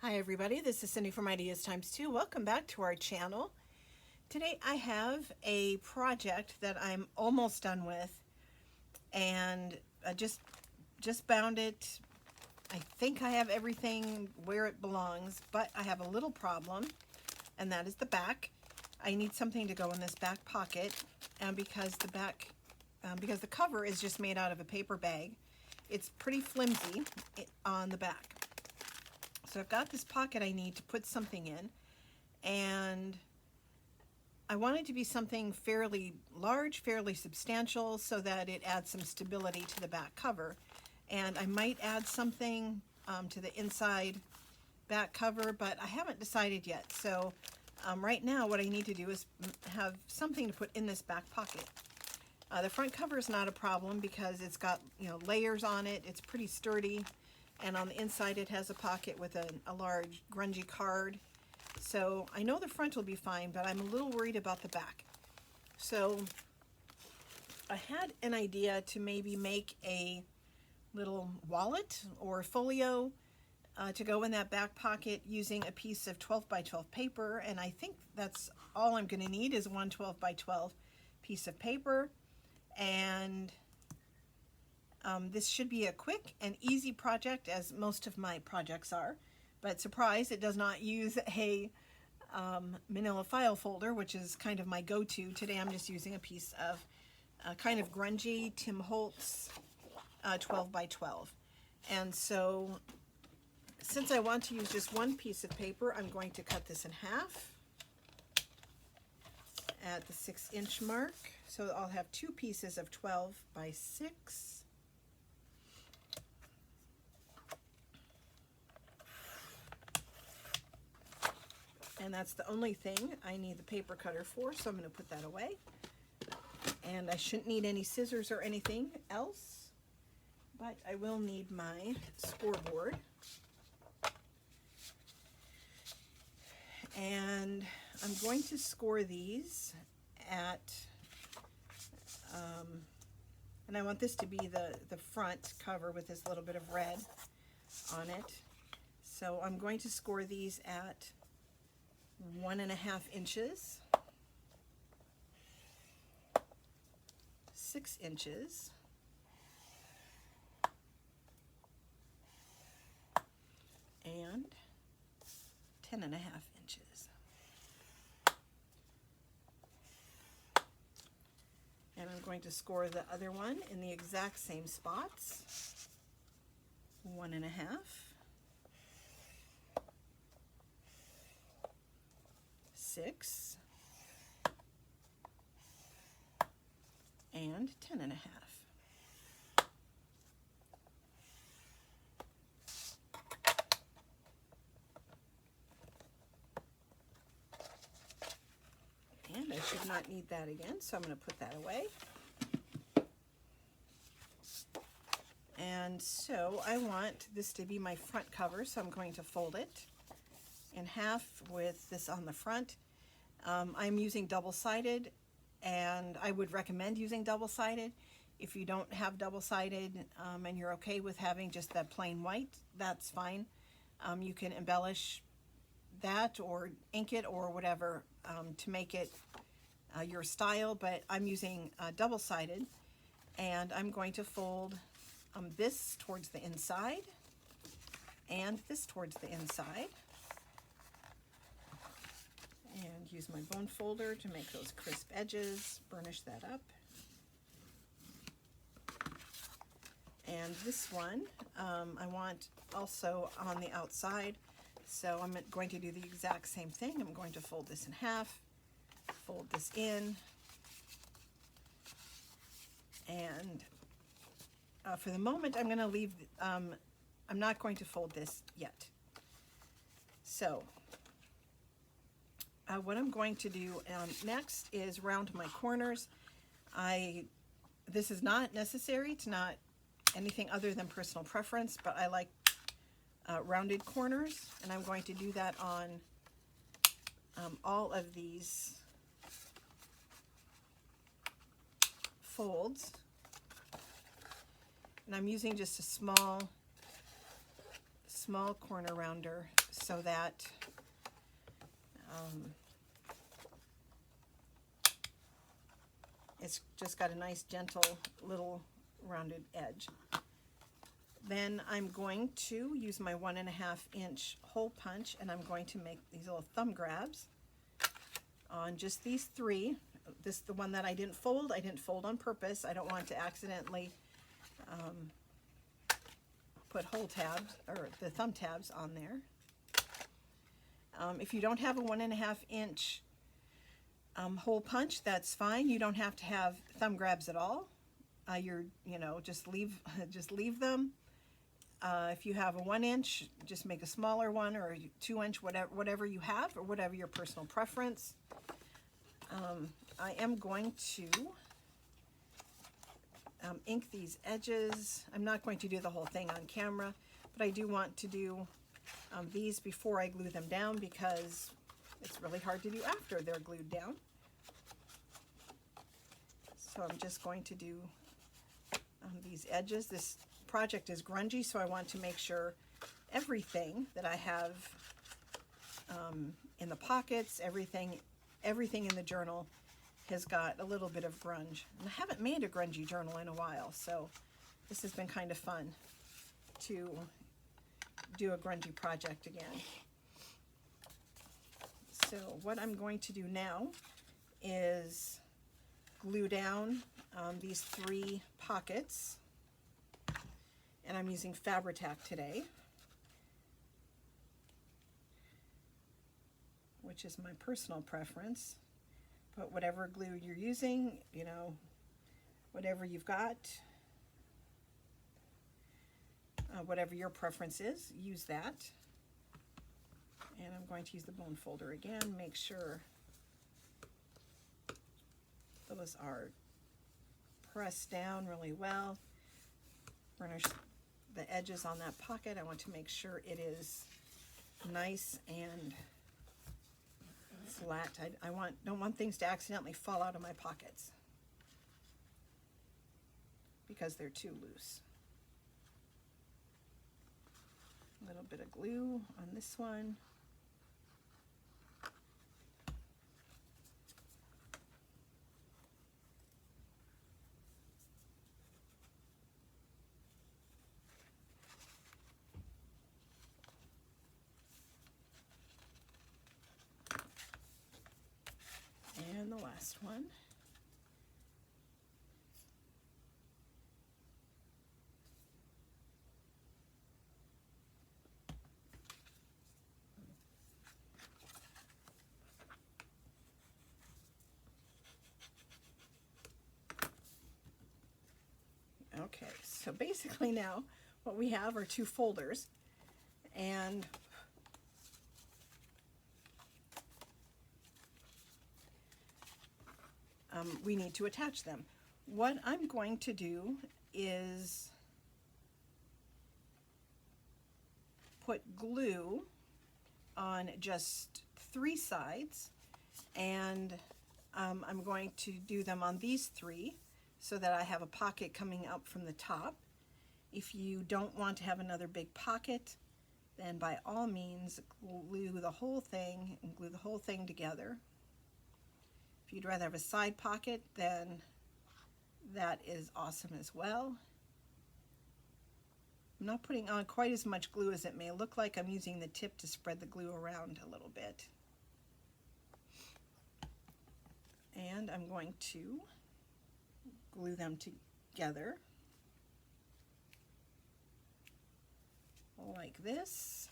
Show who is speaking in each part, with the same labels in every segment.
Speaker 1: Hi everybody, this is Cindy from Ideas Times 2. Welcome back to our channel. Today I have a project that I'm almost done with, and I just bound it. I think I have everything where it belongs, but I have a little problem, and that is the back. I need something to go in this back pocket, and because the cover is just made out of a paper bag, it's pretty flimsy on the back. So I've got this pocket I need to put something in, and I want it to be something fairly large, fairly substantial, so that it adds some stability to the back cover. And I might add something to the inside back cover, but I haven't decided yet. So right now what I need to do is have something to put in this back pocket. The front cover is not a problem because it's got layers on it. It's pretty sturdy. And on the inside it has a pocket with a large grungy card. So I know the front will be fine, but I'm a little worried about the back. So I had an idea to maybe make a little wallet or folio to go in that back pocket using a piece of 12 by 12 paper. And I think that's all I'm going to need is one 12 by 12 piece of paper. And this should be a quick and easy project, as most of my projects are. But surprise, it does not use a manila file folder, which is kind of my go-to. Today I'm just using a piece of kind of grungy Tim Holtz 12 by 12. And so since I want to use just one piece of paper, I'm going to cut this in half at the 6-inch mark. So I'll have two pieces of 12 by 6. And that's the only thing I need the paper cutter for, so I'm going to put that away. And I shouldn't need any scissors or anything else, but I will need my scoreboard. And I'm going to score these at, and I want this to be the front cover with this little bit of red on it. So I'm going to score these at 1.5 inches, 6 inches, and 10.5 inches. And I'm going to score the other one in the exact same spots, 1.5, 6, and 10.5. And I should not need that again, so I'm going to put that away. And so I want this to be my front cover, so I'm going to fold it in half with this on the front. I'm using double-sided, and I would recommend using double-sided. If you don't have double-sided and you're okay with having just that plain white, that's fine. You can embellish that or ink it or whatever to make it your style, but I'm using double-sided, and I'm going to fold this towards the inside and this towards the inside. And use my bone folder to make those crisp edges, burnish that up. And this one I want also on the outside, so I'm going to do the exact same thing. I'm going to fold this in half, fold this in, and for the moment I'm going to leave, I'm not going to fold this yet. So what I'm going to do next is round my corners. This is not necessary, it's not anything other than personal preference, but I like rounded corners, and I'm going to do that on all of these folds. And I'm using just a small corner rounder so that it's just got a nice gentle little rounded edge. Then I'm going to use my 1.5 inch hole punch, and I'm going to make these little thumb grabs on just these 3. This, the one that I didn't fold on purpose. I don't want to accidentally put hole tabs or the thumb tabs on there. If you don't have a 1.5 inch hole punch, that's fine. You don't have to have thumb grabs at all. Just leave them. If you have a 1 inch, just make a smaller one, or a 2 inch, whatever you have, or whatever your personal preference. I am going to ink these edges. I'm not going to do the whole thing on camera, but I do want to do these before I glue them down, because it's really hard to do after they're glued down. So I'm just going to do these edges. This project is grungy, so I want to make sure everything that I have in the pockets, everything in the journal has got a little bit of grunge. And I haven't made a grungy journal in a while, so this has been kind of fun to do a grungy project again. So what I'm going to do now is glue down these 3 pockets, and I'm using Fabri-Tac today, which is my personal preference. But whatever glue you're using, whatever you've got, whatever your preference is, use that. And I'm going to use the bone folder again, make sure those are pressed down really well. Burnish the edges on that pocket. I want to make sure it is nice and flat. I don't want things to accidentally fall out of my pockets because they're too loose. A little bit of glue on this one. And the last one. Okay, so basically now what we have are 2 folders, and we need to attach them. What I'm going to do is put glue on just 3 sides, and I'm going to do them on these 3 so that I have a pocket coming up from the top. If you don't want to have another big pocket, then by all means glue the whole thing and glue the whole thing together. If you'd rather have a side pocket, then that is awesome as well. I'm not putting on quite as much glue as it may look like. I'm using the tip to spread the glue around a little bit. And I'm going to glue them together like this.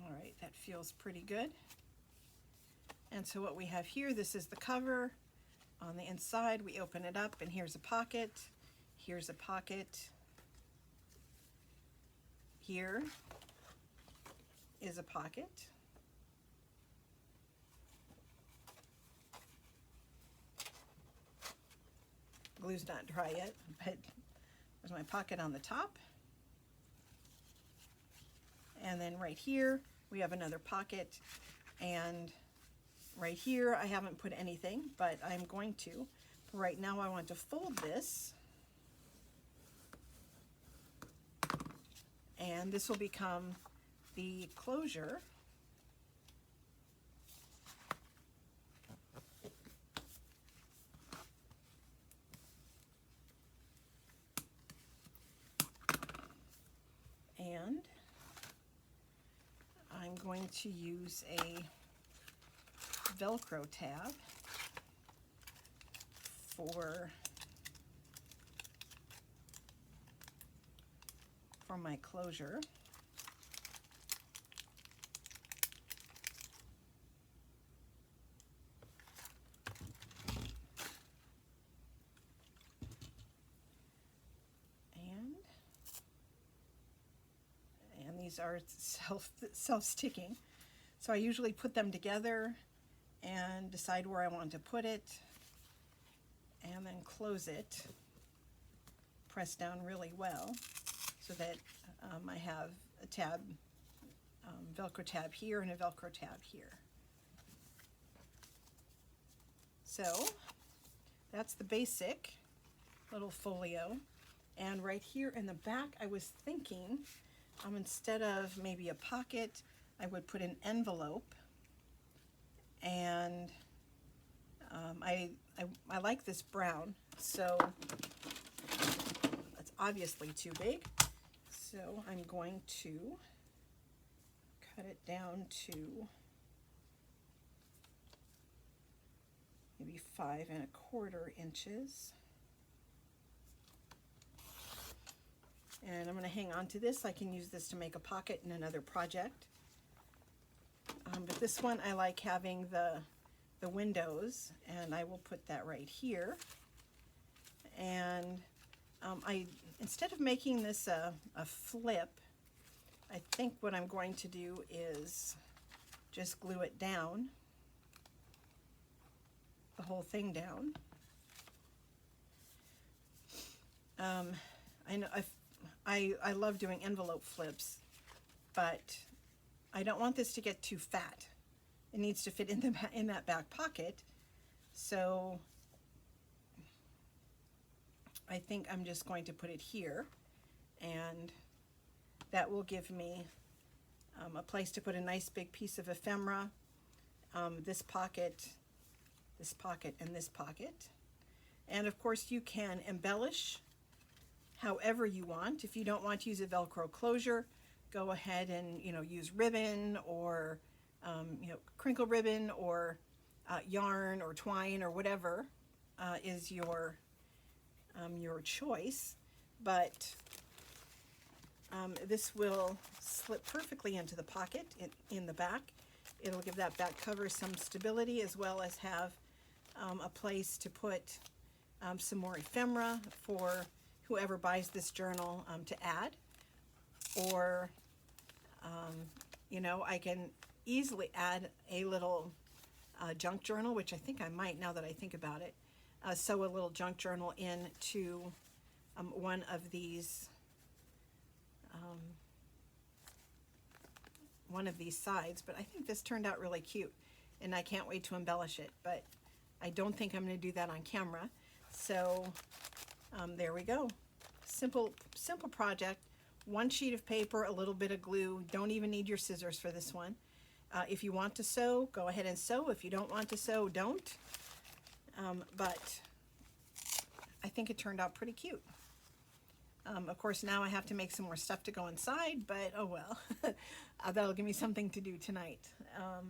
Speaker 1: All right, that feels pretty good. And so what we have here, this is the cover. On the inside, we open it up, and here's a pocket. Here's a pocket. Here is a pocket. Glue's not dry yet, but there's my pocket on the top. And then right here we have another pocket, and right here I haven't put anything, but I'm going to. Right now I want to fold this, and this will become the closure. And I'm going to use a Velcro tab for my closure. And these are self-sticking. So I usually put them together and decide where I want to put it, and then close it, press down really well so that I have a tab, Velcro tab here and a Velcro tab here. So that's the basic little folio. And right here in the back, I was thinking instead of maybe a pocket, I would put an envelope. And I like this brown, so it's obviously too big. So I'm going to cut it down to maybe 5¼ inches. And I'm going to hang on to this. I can use this to make a pocket in another project. But this one I like having the windows, and I will put that right here. And instead of making this a flip, I think what I'm going to do is just glue it down, the whole thing down. I know I love doing envelope flips, but I don't want this to get too fat. It needs to fit in that back pocket. So I think I'm just going to put it here, and that will give me a place to put a nice big piece of ephemera, this pocket, and this pocket. And of course you can embellish however you want. If you don't want to use a Velcro closure, go ahead and use ribbon or crinkle ribbon or yarn or twine or whatever is your choice. But this will slip perfectly into the pocket in the back. It'll give that back cover some stability, as well as have a place to put some more ephemera for whoever buys this journal to add. Or I can easily add a little junk journal, which I think I might, now that I think about it, sew a little junk journal into one of these sides. But I think this turned out really cute, and I can't wait to embellish it, but I don't think I'm going to do that on camera. So there we go. Simple project. One sheet of paper, a little bit of glue. Don't even need your scissors for this one. If you want to sew, go ahead and sew. If you don't want to sew, don't. But I think it turned out pretty cute. Of course, now I have to make some more stuff to go inside, but oh well. That'll give me something to do tonight.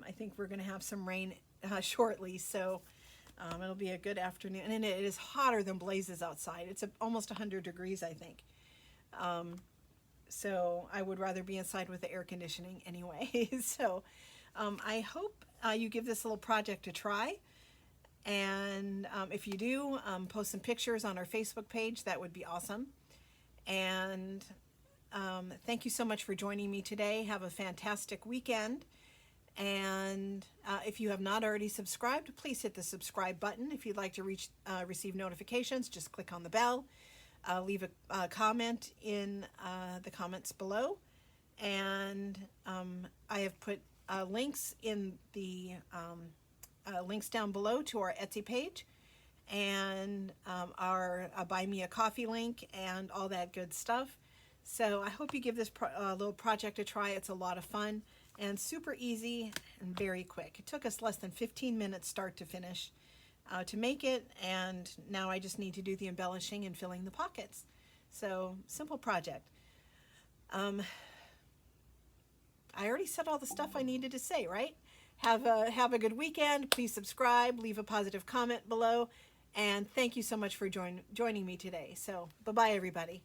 Speaker 1: I think we're going to have some rain shortly, so it'll be a good afternoon. And it is hotter than blazes outside. It's almost 100 degrees, I think. So I would rather be inside with the air conditioning anyway. So I hope you give this little project a try. And if you do, post some pictures on our Facebook page. That would be awesome. And thank you so much for joining me today. Have a fantastic weekend. And if you have not already subscribed, please hit the subscribe button. If you'd like to receive notifications, just click on the bell. Leave a comment in the comments below. and I have put links in the links down below to our Etsy page and our Buy Me a Coffee link and all that good stuff. So I hope you give this little project a try. It's a lot of fun and super easy and very quick. It took us less than 15 minutes start to finish to make it, and now I just need to do the embellishing and filling the pockets. So simple project. I already said all the stuff I needed to say, right? Have a good weekend. Please subscribe, leave a positive comment below, and thank you so much for joining me today. So bye-bye, everybody.